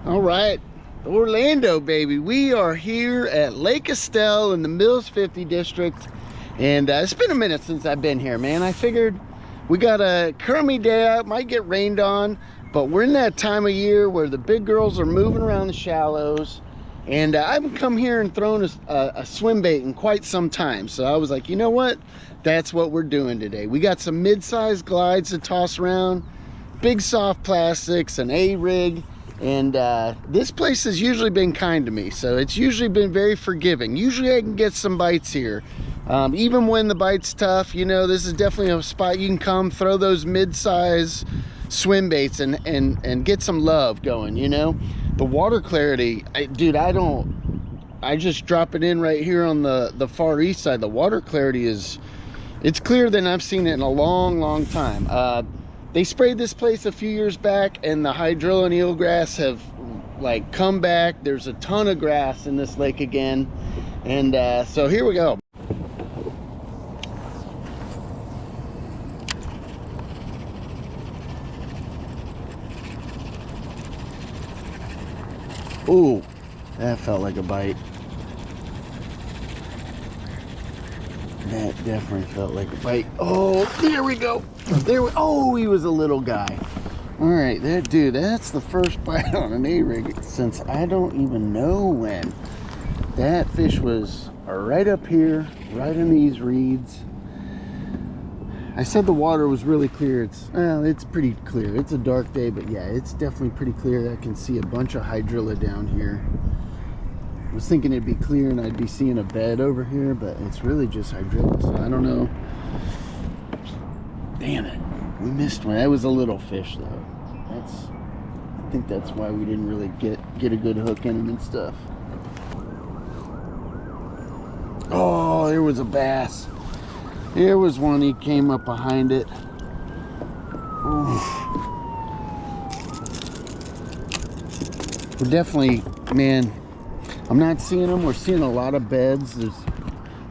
All right, Orlando, baby. We are here at Lake Estelle in the Mills 50 district. And it's been a minute since I've been here, man. I figured we got a crummy day out, might get rained on, but we're in that time of year where the big girls are moving around the shallows. And I haven't come here and thrown a swim bait in quite some time. So I was like, you know what? That's what we're doing today. We got some mid-sized glides to toss around, big soft plastics, an A-rig. And this place has usually been kind to me, so it's usually been very forgiving. Usually I can get some bites here. Even when the bite's tough, you know, this is definitely a spot you can come, throw those mid-size swim baits and get some love going, you know. The water clarity, dude, I just drop it in right here on the far east side. The water clarity it's clearer than I've seen it in a long time. They sprayed this place a few years back, and the hydrilla and eelgrass have like come back. There's a ton of grass in this lake again, and so here we go. Ooh, that felt like a bite. That definitely felt like a bite. Oh, there we go. Oh, he was a little guy. All right, that's the first bite on an A-rig since I don't even know when. That fish was right up here, right in these reeds. I said the water was really clear. It's pretty clear. It's a dark day, but yeah, it's definitely pretty clear. I can see a bunch of hydrilla down here. I was thinking it'd be clear and I'd be seeing a bed over here, but it's really just hydrilla, so I don't know. Damn it, we missed one. That was a little fish though. I think that's why we didn't really get a good hook in him and stuff. Oh, there was a bass. There was one. He came up behind it. Ooh. We're definitely, man, I'm not seeing them. We're seeing a lot of beds. There's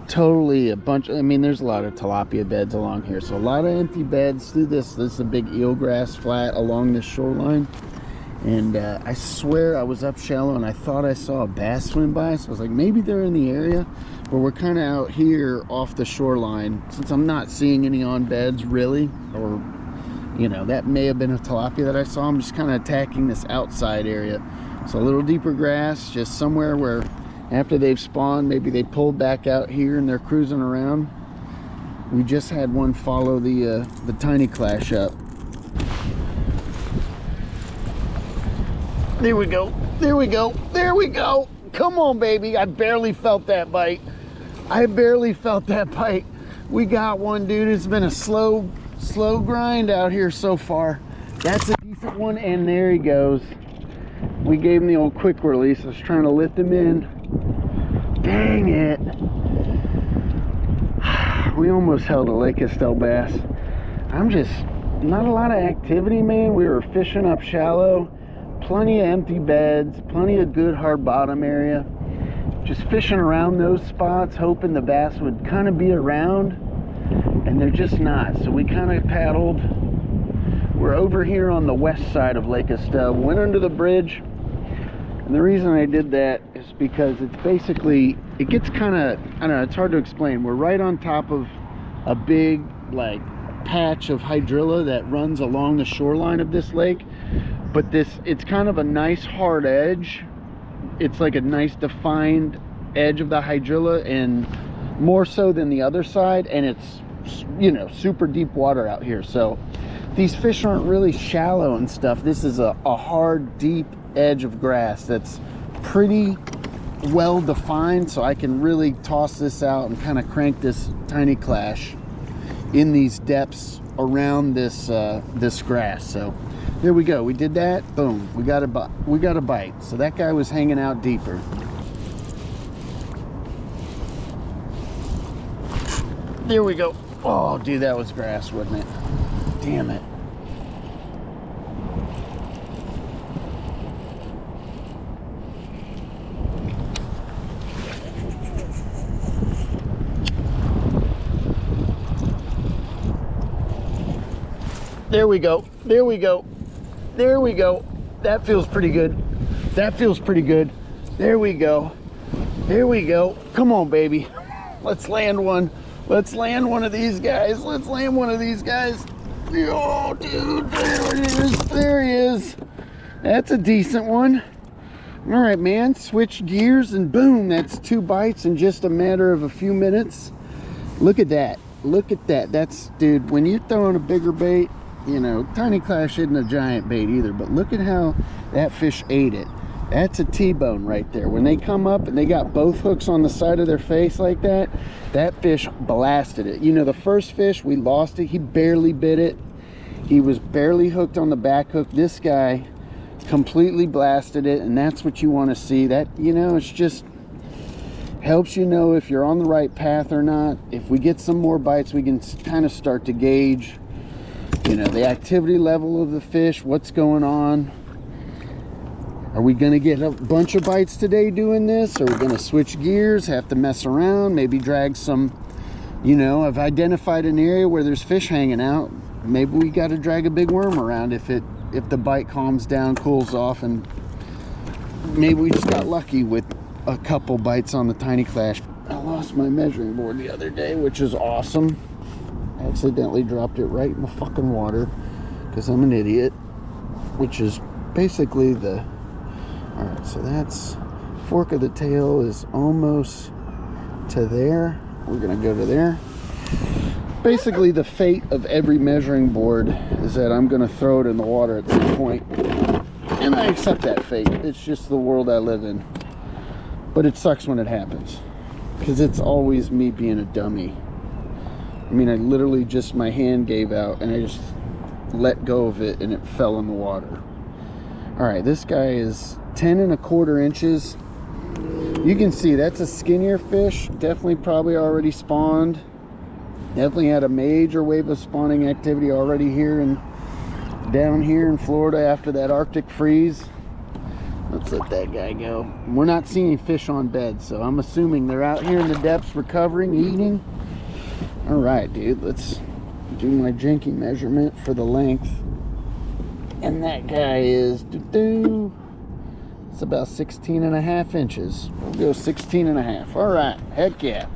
totally a bunch. I mean, there's a lot of tilapia beds along here. So a lot of empty beds through this. This is a big eelgrass flat along this shoreline. And I swear I was up shallow and I thought I saw a bass swim by. So I was like, maybe they're in the area. But we're kind of out here off the shoreline. Since I'm not seeing any on beds really, or, you know, that may have been a tilapia that I saw. I'm just kind of attacking this outside area. So a little deeper grass, just somewhere where after they've spawned, maybe they pulled back out here and they're cruising around. We just had one follow the tiny clash up. There we go. There we go. There we go. Come on, baby. I barely felt that bite. I barely felt that bite. We got one, dude. It's been a slow grind out here so far. That's a decent one, and there he goes. We gave him the old quick release. I was trying to lift him in. Dang it. We almost held a Lake Estelle bass. Not a lot of activity, man. We were fishing up shallow. Plenty of empty beds. Plenty of good hard bottom area. Just fishing around those spots, hoping the bass would kind of be around. And they're just not. So we kind of paddled. We're over here on the west side of Lake Estelle. Went under the bridge. And the reason I did that is because it's basically, it gets kind of, I don't know, it's hard to explain. We're right on top of a big, like, patch of hydrilla that runs along the shoreline of this lake. But it's kind of a nice hard edge. It's like a nice defined edge of the hydrilla, and more so than the other side. And it's, you know, super deep water out here. So these fish aren't really shallow and stuff. This is a hard, deep edge of grass that's pretty well defined, so I can really toss this out and kind of crank this tiny clash in these depths around this this grass. So there we go. We did that. Boom. We got a bite. So that guy was hanging out deeper. There we go. Oh, dude, that was grass, wasn't it? Damn it. There we go. There we go. There we go. That feels pretty good. That feels pretty good. There we go. There we go. Come on, baby. Let's land one. Let's land one of these guys. Let's land one of these guys. Oh, dude, there it is. There he is. That's a decent one. All right, man. Switch gears and boom, that's 2 bites in just a matter of a few minutes. Look at that. Look at that. That's, dude, when you're throwing a bigger bait, you know, Tiny Clash isn't a giant bait either, but look at how that fish ate it. That's a T-bone right there. When they come up and they got both hooks on the side of their face like that, that fish blasted it. You know, the first fish, we lost it. He barely bit it. He was barely hooked on the back hook. This guy completely blasted it, and that's what you want to see. That, you know, it's just helps you know if you're on the right path or not. If we get some more bites, we can kind of start to gauge, you know, the activity level of the fish, what's going on. Are we going to get a bunch of bites today doing this? Are we going to switch gears, have to mess around, maybe drag some, you know, I've identified an area where there's fish hanging out. Maybe we got to drag a big worm around if the bite calms down, cools off, and maybe we just got lucky with a couple bites on the Tiny Clash. I lost my measuring board the other day, which is awesome. I accidentally dropped it right in the fucking water because I'm an idiot, which is basically the... All right, so that's fork of the tail is almost to there. We're gonna go to there. Basically, the fate of every measuring board is that I'm gonna throw it in the water at some point, and I accept that fate. It's just the world I live in. But it sucks when it happens, because it's always me being a dummy. I mean, I literally just, my hand gave out and I just let go of it and it fell in the water. All right, this guy is 10¼ inches. You can see that's a skinnier fish. Definitely probably already spawned. Definitely had a major wave of spawning activity already here and down here in Florida after that Arctic freeze. Let's let that guy go. We're not seeing fish on bed, so I'm assuming they're out here in the depths recovering, eating. All right, dude, let's do my janky measurement for the length. And that guy is, it's about 16½ inches. We'll go 16½. All right, heck yeah.